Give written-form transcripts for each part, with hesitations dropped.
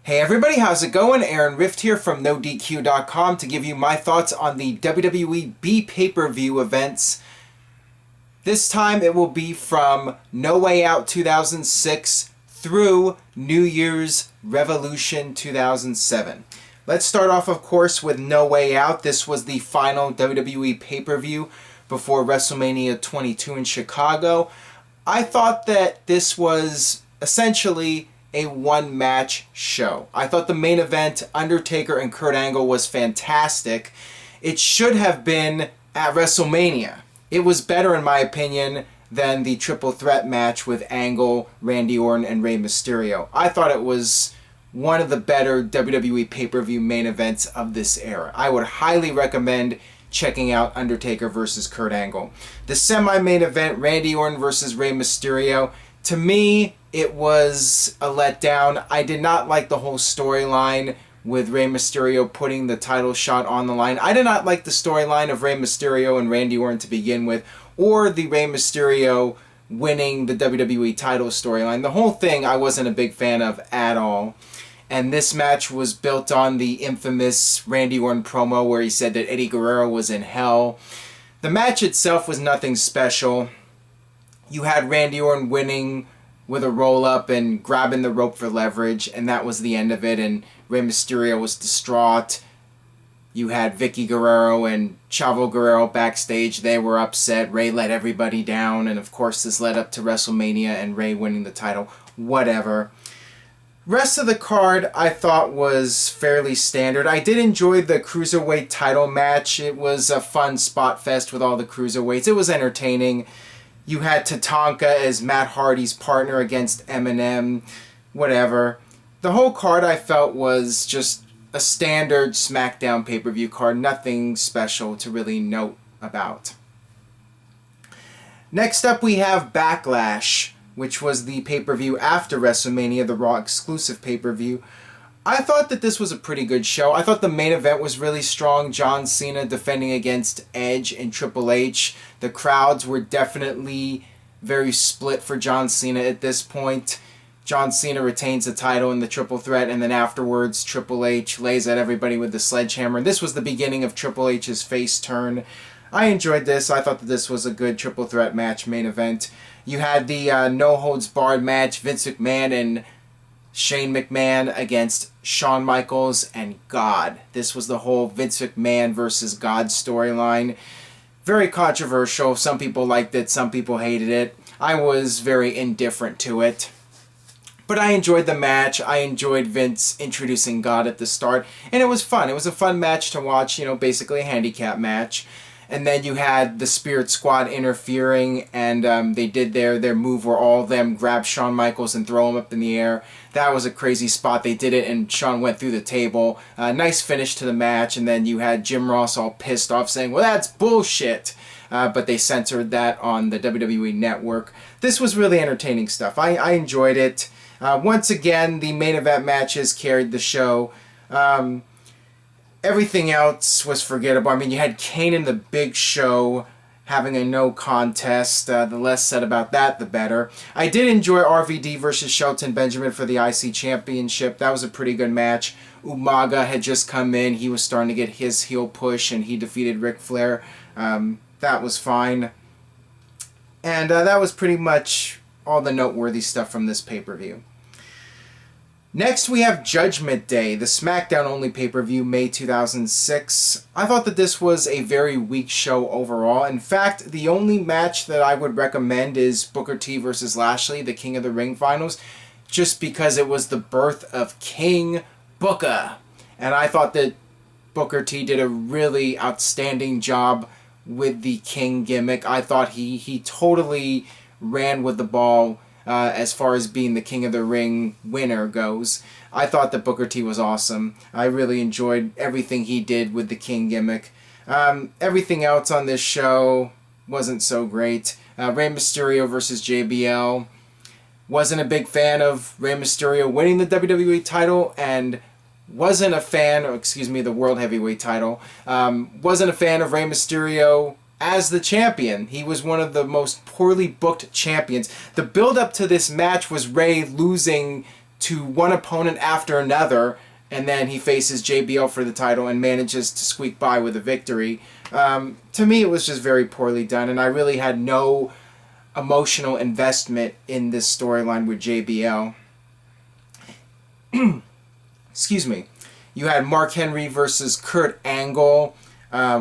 Hey everybody, how's it going? Aaron Rift here from NoDQ.com to give you my thoughts on the WWE B-PPV events. This time it will be from No Way Out 2006 through New Year's Revolution 2007. Let's start off, of course, with No Way Out. This was the final WWE pay-per-view before WrestleMania 22 in Chicago. I thought that this was essentially a one-match show. I thought the main event, Undertaker and Kurt Angle, was fantastic. It should have been at WrestleMania. It was better, in my opinion, than the triple threat match with Angle, Randy Orton, and Rey Mysterio. I thought it was one of the better WWE pay-per-view main events of this era. I would highly recommend checking out Undertaker versus Kurt Angle. The semi-main event, Randy Orton versus Rey Mysterio, to me, it was a letdown. I did not like the whole storyline with Rey Mysterio putting the title shot on the line. I did not like the storyline of Rey Mysterio and Randy Orton to begin with, or the Rey Mysterio winning the WWE title storyline. The whole thing I wasn't a big fan of at all. And this match was built on the infamous Randy Orton promo where he said that Eddie Guerrero was in hell. The match itself was nothing special. You had Randy Orton winning with a roll-up and grabbing the rope for leverage, and that was the end of it, and Rey Mysterio was distraught. You had Vicky Guerrero and Chavo Guerrero backstage. They were upset. Rey let everybody down, and of course this led up to WrestleMania and Rey winning the title. Whatever. Rest of the card I thought was fairly standard. I did enjoy the Cruiserweight title match. It was a fun spot fest with all the Cruiserweights. It was entertaining. You had Tatanka as Matt Hardy's partner against Eminem, whatever. The whole card I felt was just a standard SmackDown pay-per-view card, nothing special to really note about. Next up we have Backlash, which was the pay-per-view after WrestleMania, the Raw exclusive pay-per-view. I thought that this was a pretty good show. I thought the main event was really strong. John Cena defending against Edge and Triple H. The crowds were definitely very split for John Cena at this point. John Cena retains the title in the triple threat, and then afterwards Triple H lays at everybody with the sledgehammer. This was the beginning of Triple H's face turn. I enjoyed this. I thought that this was a good triple threat match main event. You had the no holds barred match, Vince McMahon and Shane McMahon against Shawn Michaels and God. This was the whole Vince McMahon versus God storyline. Very controversial. Some people liked it, some people hated it. I was very indifferent to it. But I enjoyed the match. I enjoyed Vince introducing God at the start. And it was fun. It was a fun match to watch, basically a handicap match. And then you had the Spirit Squad interfering, and they did their move where all of them grabbed Shawn Michaels and throw him up in the air. That was a crazy spot. They did it, and Shawn went through the table. Nice finish to the match, and then you had Jim Ross all pissed off saying, well, that's bullshit. But they censored that on the WWE Network. This was really entertaining stuff. I enjoyed it. Once again, the main event matches carried the show. Everything else was forgettable. I mean, you had Kane in the Big Show having a no contest. The less said about that, the better. I did enjoy RVD versus Shelton Benjamin for the IC Championship. That was a pretty good match. Umaga had just come in. He was starting to get his heel push, and he defeated Ric Flair. That was fine. And that was pretty much all the noteworthy stuff from this pay-per-view. Next, we have Judgment Day, the SmackDown-only pay-per-view, May 2006. I thought that this was a very weak show overall. In fact, the only match that I would recommend is Booker T versus Lashley, the King of the Ring finals, just because it was the birth of King Booker. And I thought that Booker T did a really outstanding job with the King gimmick. I thought he totally ran with the ball. As far as being the King of the Ring winner goes. I thought that Booker T was awesome. I really enjoyed everything he did with the King gimmick. Everything else on this show wasn't so great. Rey Mysterio versus JBL. Wasn't a big fan of Rey Mysterio winning the WWE title, and wasn't a fan, the World Heavyweight title. Wasn't a fan of Rey Mysterio as the champion. He was one of the most poorly booked champions. The build-up to this match was Rey losing to one opponent after another, and then he faces JBL for the title and manages to squeak by with a victory. To me, it was just very poorly done, and I really had no emotional investment in this storyline with JBL. Excuse me. You had Mark Henry versus Kurt Angle,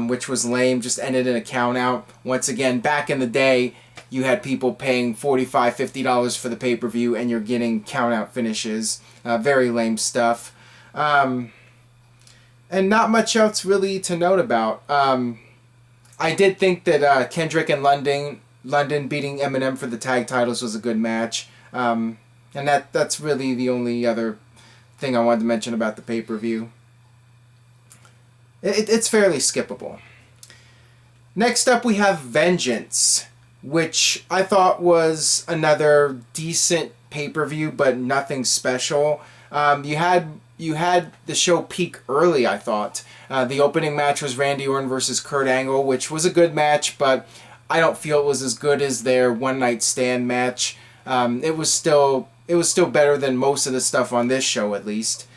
which was lame, just ended in a count out. Once again, back in the day, you had people paying $45, $50 for the pay-per-view, and you're getting count out finishes. Very lame stuff. And not much else really to note about. I did think that Kendrick and London beating Eminem for the tag titles was a good match. And that's really the only other thing I wanted to mention about the pay-per-view. It's fairly skippable. Next up we have Vengeance, which I thought was another decent pay-per-view, but nothing special. You had the show peak early, I thought. The opening match was Randy Orton versus Kurt Angle, which was a good match, but I don't feel it was as good as their one-night stand match. It was still better than most of the stuff on this show, at least.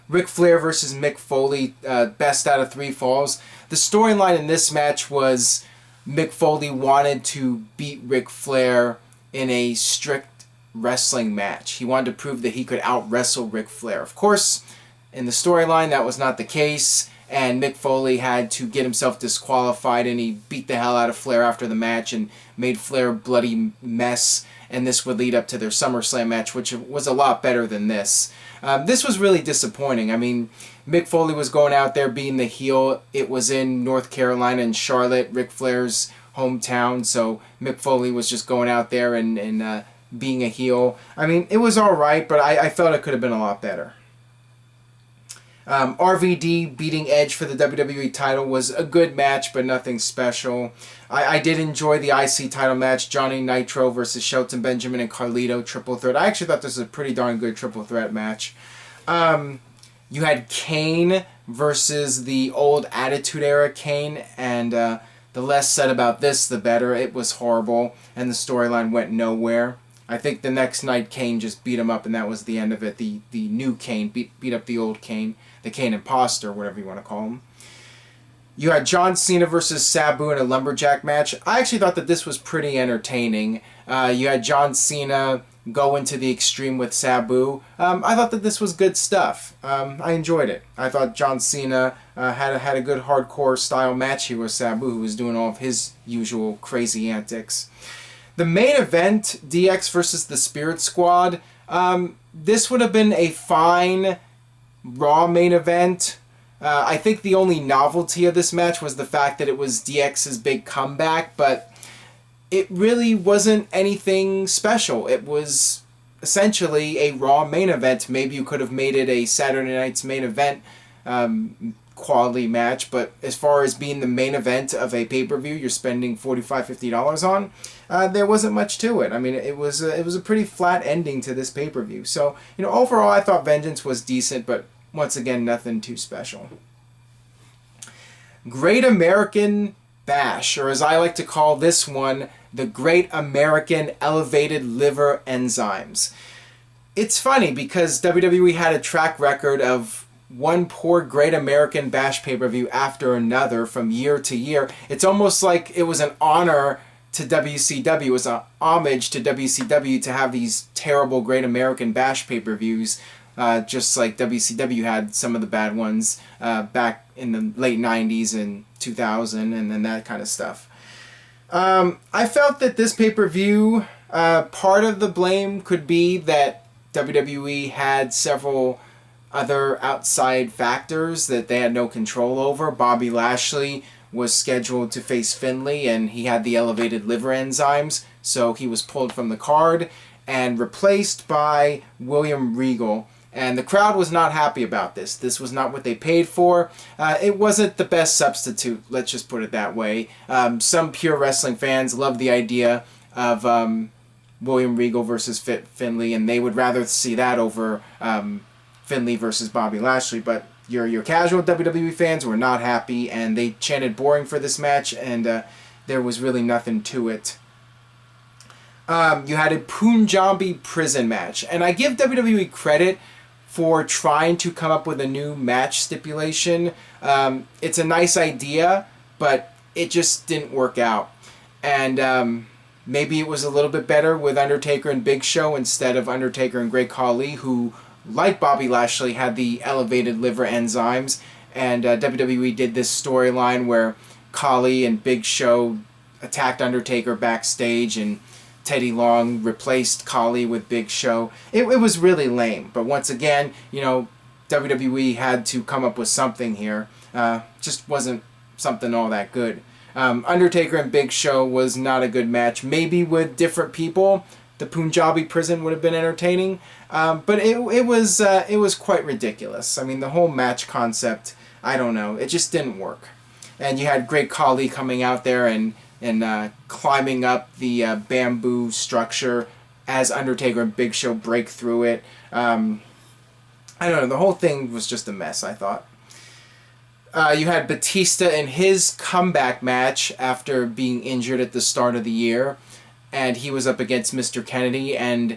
Ric Flair versus Mick Foley, best out of 3 falls. The storyline in this match was Mick Foley wanted to beat Ric Flair in a strict wrestling match. He wanted to prove that he could out-wrestle Ric Flair. Of course, in the storyline, that was not the case, and Mick Foley had to get himself disqualified, and he beat the hell out of Flair after the match and made Flair a bloody mess, and this would lead up to their SummerSlam match, which was a lot better than this. This was really disappointing. I mean, Mick Foley was going out there being the heel. It was in North Carolina and Charlotte, Ric Flair's hometown, so Mick Foley was just going out there and being a heel. I mean, it was alright, but I felt it could have been a lot better. RVD beating Edge for the WWE title was a good match, but nothing special. I did enjoy the IC title match, Johnny Nitro versus Shelton Benjamin and Carlito, triple threat. I actually thought this was a pretty darn good triple threat match. You had Kane versus the old Attitude Era Kane, and the less said about this, the better. It was horrible, and the storyline went nowhere. I think the next night Kane just beat him up, and that was the end of it. The new Kane beat up the old Kane, the Kane imposter, whatever you want to call him. You had John Cena versus Sabu in a lumberjack match. I actually thought that this was pretty entertaining. You had John Cena go into the extreme with Sabu. I thought that this was good stuff. I enjoyed it. I thought John Cena had a good hardcore style match here with Sabu, who was doing all of his usual crazy antics. The main event, DX versus the Spirit Squad, this would have been a fine Raw main event. I think the only novelty of this match was the fact that it was DX's big comeback, but it really wasn't anything special. It was essentially a Raw main event. Maybe you could have made it a Saturday night's main event quality match, but as far as being the main event of a pay-per-view you're spending $45, $50 on, there wasn't much to it. I mean, it was a pretty flat ending to this pay-per-view. So, overall I thought Vengeance was decent, but once again, nothing too special. Great American Bash, or as I like to call this one, the Great American Elevated Liver Enzymes. It's funny because WWE had a track record of one poor Great American Bash pay-per-view after another from year to year. It's almost like it was an honor to WCW. It was an homage to WCW to have these terrible Great American Bash pay-per-views, just like WCW had some of the bad ones back in the late 90s and 2000 and then that kind of stuff. I felt that this pay-per-view, part of the blame could be that WWE had several other outside factors that they had no control over. Bobby Lashley was scheduled to face Finlay, and he had the elevated liver enzymes, so he was pulled from the card and replaced by William Regal. And the crowd was not happy about this. This was not what they paid for. It wasn't the best substitute, let's just put it that way. Some pure wrestling fans love the idea of William Regal versus Finlay, and they would rather see that over Finlay versus Bobby Lashley, but your casual WWE fans were not happy, and they chanted boring for this match, and there was really nothing to it. You had a Punjabi prison match. And I give WWE credit for trying to come up with a new match stipulation. It's a nice idea, but it just didn't work out. And maybe it was a little bit better with Undertaker and Big Show instead of Undertaker and Great Khali, who, like Bobby Lashley, had the elevated liver enzymes. And WWE did this storyline where Khali and Big Show attacked Undertaker backstage, and Teddy Long replaced Khali with Big Show. It was really lame. But once again, you know, WWE had to come up with something here. Just wasn't something all that good. Undertaker and Big Show was not a good match. Maybe with different people, the Punjabi prison would have been entertaining. But it was quite ridiculous. I mean, the whole match concept, I don't know. It just didn't work. And you had Great Khali coming out there and climbing up the bamboo structure as Undertaker and Big Show break through it. I don't know. The whole thing was just a mess, I thought. You had Batista in his comeback match after being injured at the start of the year. And he was up against Mr. Kennedy. And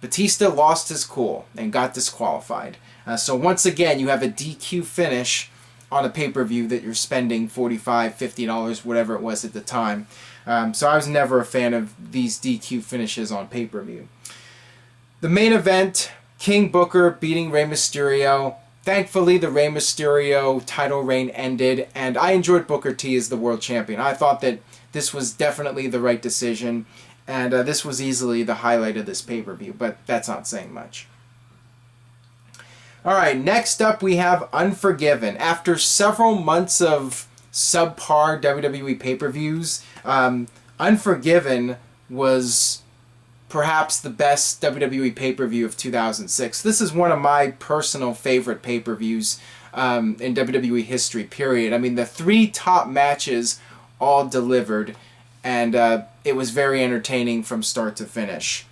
Batista lost his cool and got disqualified. So once again, you have a DQ finish on a pay-per-view that you're spending $45, $50, whatever it was at the time. So I was never a fan of these DQ finishes on pay-per-view. The main event, King Booker beating Rey Mysterio. Thankfully, the Rey Mysterio title reign ended, and I enjoyed Booker T as the world champion. I thought that this was definitely the right decision, and this was easily the highlight of this pay-per-view, but that's not saying much. Alright, next up we have Unforgiven. After several months of subpar WWE pay-per-views, Unforgiven was perhaps the best WWE pay-per-view of 2006. This is one of my personal favorite pay-per-views in WWE history, period. I mean, the three top matches all delivered, and it was very entertaining from start to finish.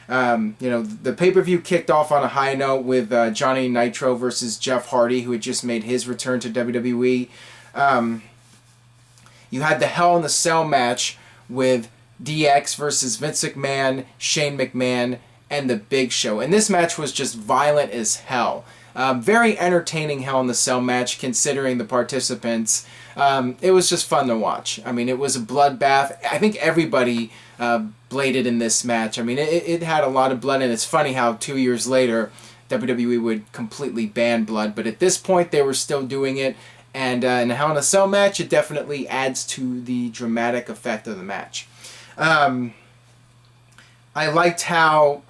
The pay-per-view kicked off on a high note with Johnny Nitro versus Jeff Hardy, who had just made his return to WWE. You had the Hell in the Cell match with DX versus Vince McMahon, Shane McMahon, and The Big Show. And this match was just violent as hell. Very entertaining Hell in the Cell match considering the participants. It was just fun to watch. I mean, it was a bloodbath. I think everybody bladed in this match. I mean, it had a lot of blood, and it's funny how 2 years later WWE would completely ban blood, but at this point they were still doing it, and in a Hell in a Cell match, it definitely adds to the dramatic effect of the match. I liked how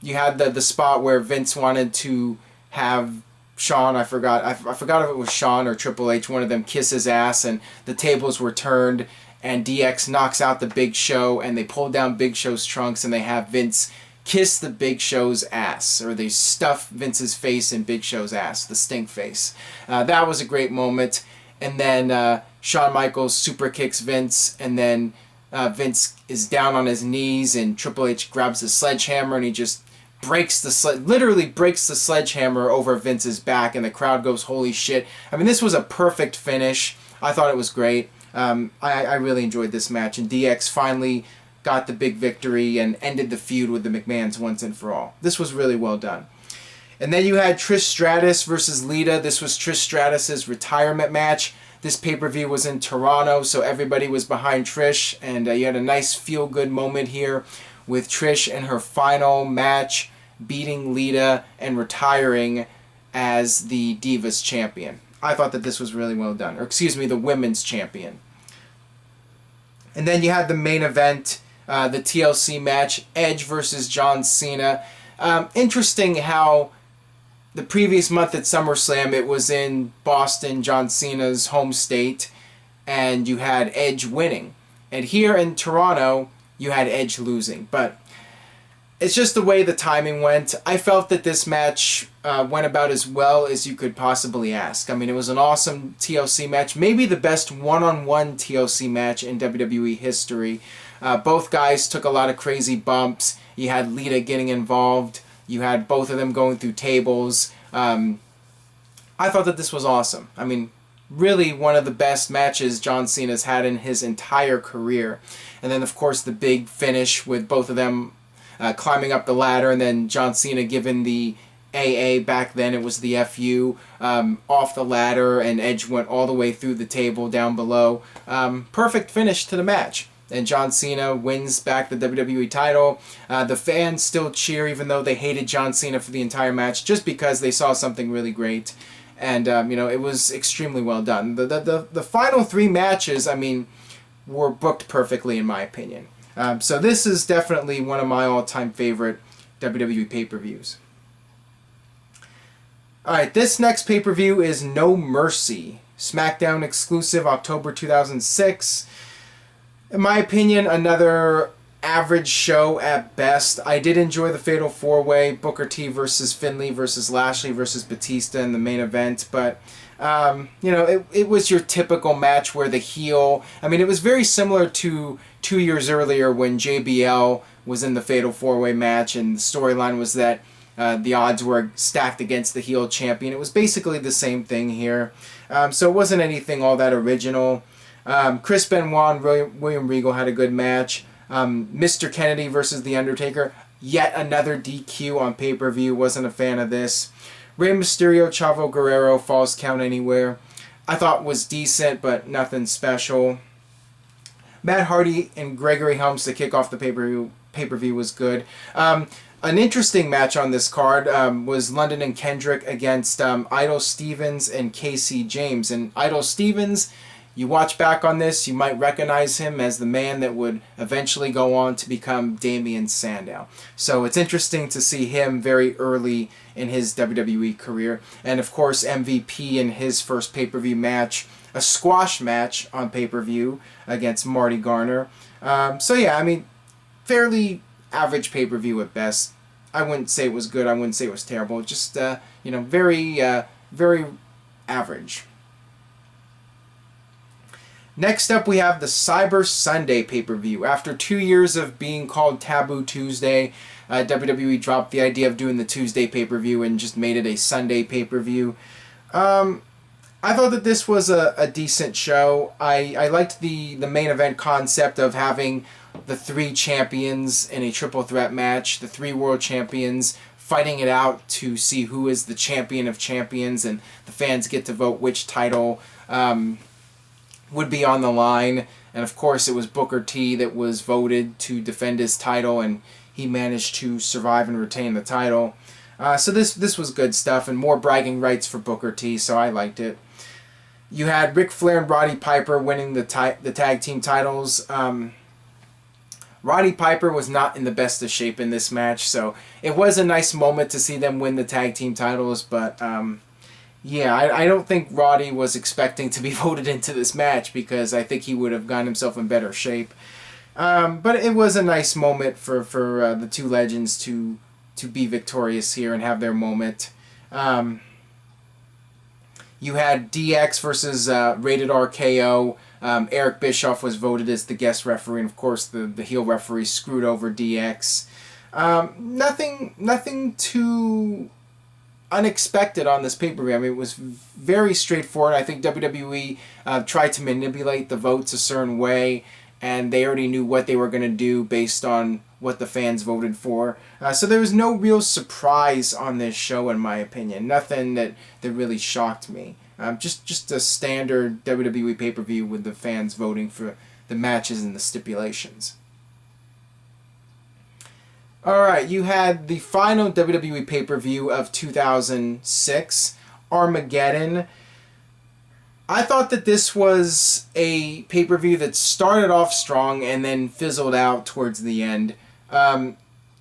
you had the spot where Vince wanted to have Shawn, I forgot if it was Shawn or Triple H, one of them kiss his ass, and the tables were turned, and DX knocks out the Big Show, and they pull down Big Show's trunks, and they have Vince kiss the Big Show's ass, or they stuff Vince's face in Big Show's ass, the stink face. That was a great moment. And then Shawn Michaels super kicks Vince, and then Vince is down on his knees, and Triple H grabs the sledgehammer, and he just literally breaks the sledgehammer over Vince's back, and the crowd goes, holy shit. I mean, this was a perfect finish. I thought it was great. I really enjoyed this match, and DX finally got the big victory and ended the feud with the McMahons once and for all. This was really well done. And then you had Trish Stratus versus Lita. This was Trish Stratus's retirement match. This pay-per-view was in Toronto, so everybody was behind Trish, and you had a nice feel-good moment here with Trish in her final match, beating Lita and retiring as the Divas champion. I thought that this was really well done. Or excuse me, the women's champion. And then you had the main event, the TLC match, Edge versus John Cena. Interesting how the previous month at SummerSlam, it was in Boston, John Cena's home state, and you had Edge winning. And here in Toronto, you had Edge losing. But it's just the way the timing went. I felt that this match went about as well as you could possibly ask. I mean, it was an awesome TLC match. Maybe the best one-on-one TLC match in WWE history. Both guys took a lot of crazy bumps. You had Lita getting involved. You had both of them going through tables. I thought that this was awesome. I mean, really one of the best matches John Cena's had in his entire career. And then, of course, the big finish with both of them climbing up the ladder, and then John Cena giving the AA, back then it was the FU, off the ladder, and Edge went all the way through the table down below. Perfect finish to the match. And John Cena wins back the WWE title. The fans still cheer even though they hated John Cena for the entire match, just because they saw something really great. And, it was extremely well done. The final 3 matches, were booked perfectly in my opinion. So this is definitely one of my all-time favorite WWE pay-per-views. Alright, this next pay-per-view is No Mercy. SmackDown exclusive, October 2006. In my opinion, another average show at best. I did enjoy the Fatal 4-Way, Booker T versus Finlay versus Lashley versus Batista in the main event, but it was your typical match where the heel... it was very similar to 2 years earlier when JBL was in the Fatal 4-Way match, and the storyline was that the odds were stacked against the heel champion. It was basically the same thing here. So it wasn't anything all that original. Chris Benoit and William Regal had a good match. Mr. Kennedy versus The Undertaker. Yet another DQ on pay-per-view. Wasn't a fan of this. Rey Mysterio, Chavo Guerrero, Falls Count Anywhere. I thought was decent, but nothing special. Matt Hardy and Gregory Helms to kick off the pay-per-view was good. An interesting match on this card was London and Kendrick against Idol Stevens and Casey James. And Idol Stevens, you watch back on this, you might recognize him as the man that would eventually go on to become Damian Sandow. So it's interesting to see him very early in his WWE career. And of course, MVP in his first pay-per-view match, a squash match on pay-per-view against Marty Garner. Fairly average pay-per-view at best. I wouldn't say it was good. I wouldn't say it was terrible. Just, very average. Next up, we have the Cyber Sunday pay-per-view. After 2 years of being called Taboo Tuesday, WWE dropped the idea of doing the Tuesday pay-per-view and just made it a Sunday pay-per-view. I thought that this was a decent show. I liked the main event concept of having the 3 champions in a triple threat match, the 3 world champions fighting it out to see who is the champion of champions, and the fans get to vote which title would be on the line. And of course it was Booker T that was voted to defend his title, and he managed to survive and retain the title. So this was good stuff, and more bragging rights for Booker T, so I liked it. You had Ric Flair and Roddy Piper winning the tag team titles. Roddy Piper was not in the best of shape in this match, so it was a nice moment to see them win the tag team titles, but I don't think Roddy was expecting to be voted into this match, because I think he would have gotten himself in better shape. But it was a nice moment for the 2 legends to be victorious here and have their moment. You had DX versus Rated RKO. Eric Bischoff was voted as the guest referee, and of course the heel referee screwed over DX. Nothing too unexpected on this pay-per-view. It was very straightforward. I think WWE tried to manipulate the votes a certain way, and they already knew what they were going to do based on what the fans voted for. So there was no real surprise on this show, in my opinion. Nothing that really shocked me. Just a standard WWE pay-per-view with the fans voting for the matches and the stipulations. Alright, you had the final WWE pay-per-view of 2006, Armageddon. I thought that this was a pay-per-view that started off strong and then fizzled out towards the end.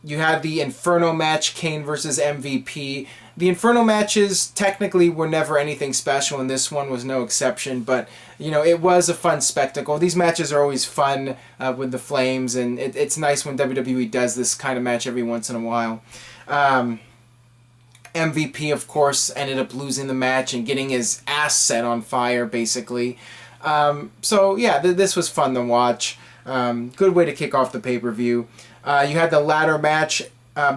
You had the Inferno match, Kane versus MVP. The Inferno matches technically were never anything special, and this one was no exception, but it was a fun spectacle. These matches are always fun with the Flames, and it's nice when WWE does this kind of match every once in a while. MVP, of course, ended up losing the match and getting his ass set on fire, basically. This was fun to watch. Good way to kick off the pay-per-view. You had the ladder match.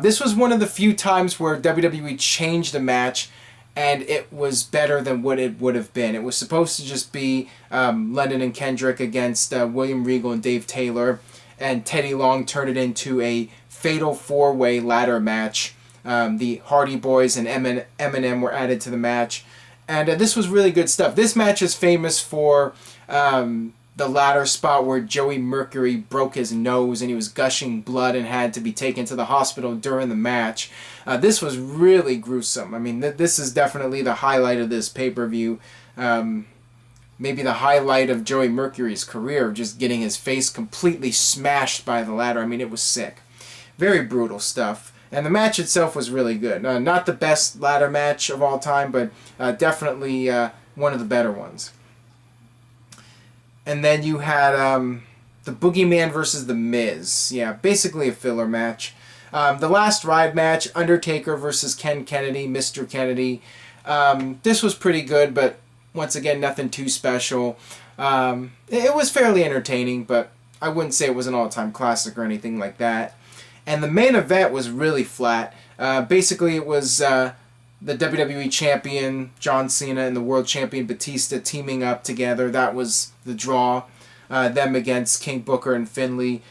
This was one of the few times where WWE changed the match and it was better than what it would have been. It was supposed to just be London and Kendrick against William Regal and Dave Taylor, and Teddy Long turned it into a fatal four-way ladder match. The Hardy Boys and Eminem were added to the match, and this was really good stuff. This match is famous for the ladder spot where Joey Mercury broke his nose and he was gushing blood and had to be taken to the hospital during the match. This was really gruesome. I mean, this is definitely the highlight of this pay-per-view. Maybe the highlight of Joey Mercury's career, just getting his face completely smashed by the ladder. I mean, it was sick. Very brutal stuff. And the match itself was really good. Not the best ladder match of all time, but definitely one of the better ones. And then you had the Boogeyman versus The Miz. Yeah, basically a filler match. The last ride match, Undertaker versus Ken Kennedy, Mr. Kennedy. This was pretty good, but once again, nothing too special. It was fairly entertaining, but I wouldn't say it was an all-time classic or anything like that. And the main event was really flat. Basically, it was the WWE Champion John Cena and the World Champion Batista teaming up together. That was the draw. Them against King Booker and Finlay.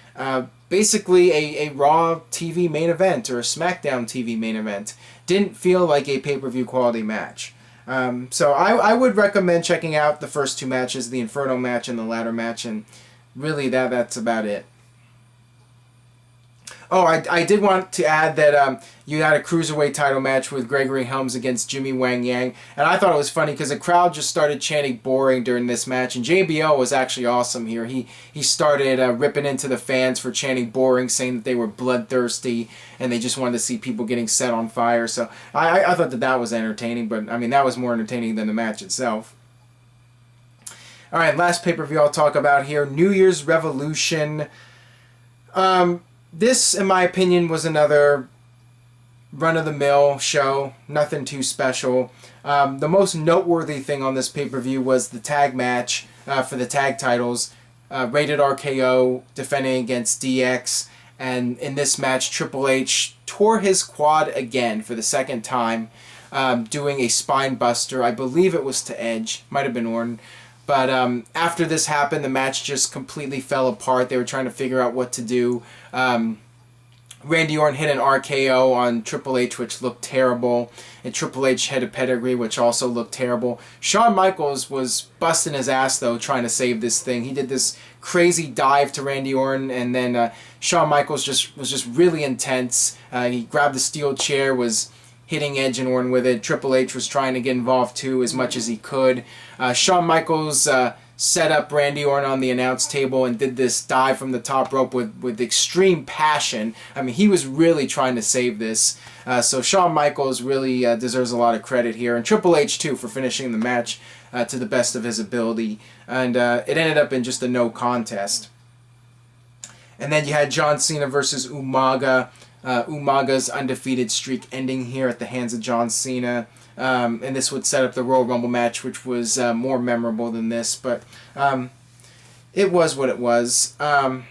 Basically a Raw TV main event or a SmackDown TV main event. Didn't feel like a pay-per-view quality match. So I would recommend checking out the first two matches, the Inferno match and the ladder match, and really that's about it. Oh, I did want to add that you had a Cruiserweight title match with Gregory Helms against Jimmy Wang Yang. And I thought it was funny because the crowd just started chanting boring during this match. And JBL was actually awesome here. He started ripping into the fans for chanting boring, saying that they were bloodthirsty and they just wanted to see people getting set on fire. So I thought that was entertaining. But, I mean, that was more entertaining than the match itself. All right, last pay-per-view I'll talk about here, New Year's Revolution. This, in my opinion, was another run-of-the-mill show. Nothing too special. The most noteworthy thing on this pay-per-view was the tag match for the tag titles. Rated RKO defending against DX. And in this match, Triple H tore his quad again for the second time, doing a spine buster. I believe it was to Edge. Might have been Orton. But after this happened, the match just completely fell apart. They were trying to figure out what to do. Randy Orton hit an RKO on Triple H, which looked terrible. And Triple H hit a pedigree, which also looked terrible. Shawn Michaels was busting his ass, though, trying to save this thing. He did this crazy dive to Randy Orton, and then Shawn Michaels was just really intense. He grabbed the steel chair, was hitting Edge and Orton with it. Triple H was trying to get involved too as much as he could. Shawn Michaels set up Randy Orton on the announce table and did this dive from the top rope with extreme passion. I mean, he was really trying to save this. So Shawn Michaels really deserves a lot of credit here. And Triple H too for finishing the match to the best of his ability. And it ended up in just a no contest. And then you had John Cena versus Umaga. Umaga's undefeated streak ending here at the hands of John Cena. And this would set up the Royal Rumble match, which was more memorable than this. But it was what it was. I'm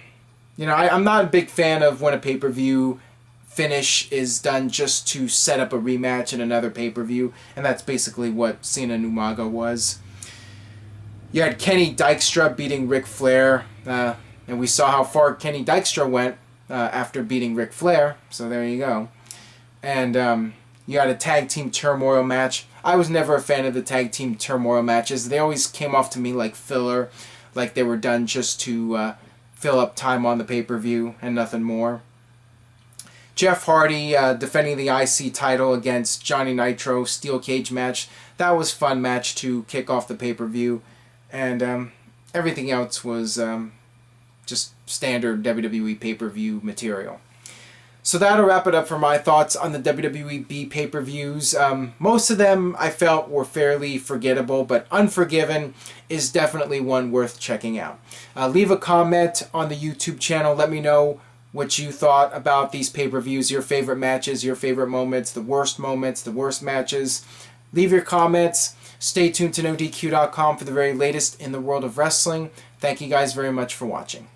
not a big fan of when a pay-per-view finish is done just to set up a rematch in another pay-per-view. And that's basically what Cena and Umaga was. You had Kenny Dykstra beating Ric Flair. And we saw how far Kenny Dykstra went after beating Ric Flair, so there you go. And you had a tag team turmoil match. I was never a fan of the tag team turmoil matches. They always came off to me like filler, like they were done just to fill up time on the pay-per-view and nothing more. Jeff Hardy defending the IC title against Johnny Nitro, steel cage match. That was a fun match to kick off the pay-per-view. And everything else was just standard WWE pay-per-view material. So that'll wrap it up for my thoughts on the WWE B pay-per-views. Most of them I felt were fairly forgettable, but Unforgiven is definitely one worth checking out. Leave a comment on the YouTube channel. Let me know what you thought about these pay-per-views, your favorite matches, your favorite moments, the worst matches. Leave your comments. Stay tuned to NoDQ.com for the very latest in the world of wrestling. Thank you guys very much for watching.